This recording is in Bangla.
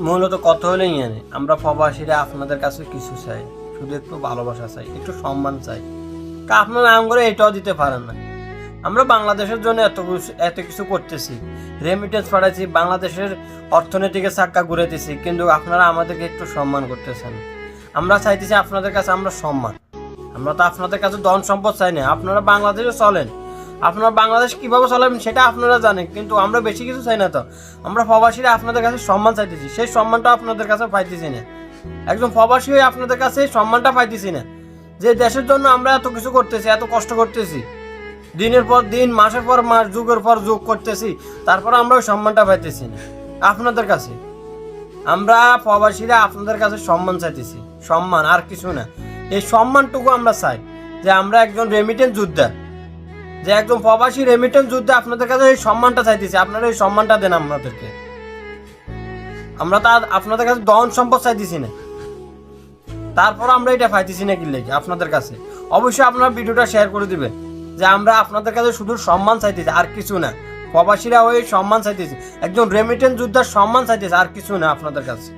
মূলত কথা হলে আমরা প্রবাসীরা আপনাদের কাছে কিছু চাই, শুধু একটু ভালোবাসা চাই, একটু সম্মান চাই। আপনারা আম করে এটাও দিতে পারেন না। আমরা বাংলাদেশের জন্য এত কিছু করতেছি, রেমিটেন্স পাঠাইছি, বাংলাদেশের অর্থনীতিকে চাক্কা ঘুরাইতেছি, কিন্তু আপনারা আমাদেরকে একটু সম্মান করতেছেন। আমরা চাইতেছি আপনাদের কাছে আমরা সম্মান। আমরা তো আপনাদের কাছে ধন সম্পদ চাই না। আপনারা বাংলাদেশে চলেন, আপনারা বাংলাদেশ কীভাবে চলাবেন সেটা আপনারা জানেন, কিন্তু আমরা বেশি কিছু চাই না। তো আমরা প্রবাসীরা আপনাদের কাছে সম্মান চাইতেছি, সেই সম্মানটা আপনাদের কাছে পাইতেছি না। একজন প্রবাসী হয়ে আপনাদের কাছে সম্মানটা পাইতেছি না, যে দেশের জন্য আমরা এত কিছু করতেছি, এত কষ্ট করতেছি, দিনের পর দিন, মাসের পর মাস, যুগের পর যুগ করতেছি, তারপর আমরা ওই সম্মানটা পাইতেছি না আপনাদের কাছে। আমরা প্রবাসীরা আপনাদের কাছে সম্মান চাইতেছি, সম্মান, আর কিছু না। এই সম্মানটুকু আমরা চাই, যে আমরা একজন রেমিটেন্স যোদ্ধা, যে একজন প্রবাসী রেমিটেন্স যোদ্ধা, আপনাদের কাছে এই সম্মানটা চাইতেছি। আপনারা এই সম্মানটা দেন আমাদেরকে। আমরা তা আপনাদের কাছে ধন সম্পদ চাইতেছি না, তারপর আমরা এটা পাইতেছি না কি লেগে আপনাদের কাছে। অবশ্যই আপনারা ভিডিওটা শেয়ার করে দিবেন, যে আমরা আপনাদের কাছে শুধু সম্মান চাইতেছি, আর কিছু না। প্রবাসীরা ওই সম্মান চাইতেছি, একজন রেমিটেন্স যোদ্ধার সম্মান চাইতেছি, আর কিছু না আপনাদের কাছে।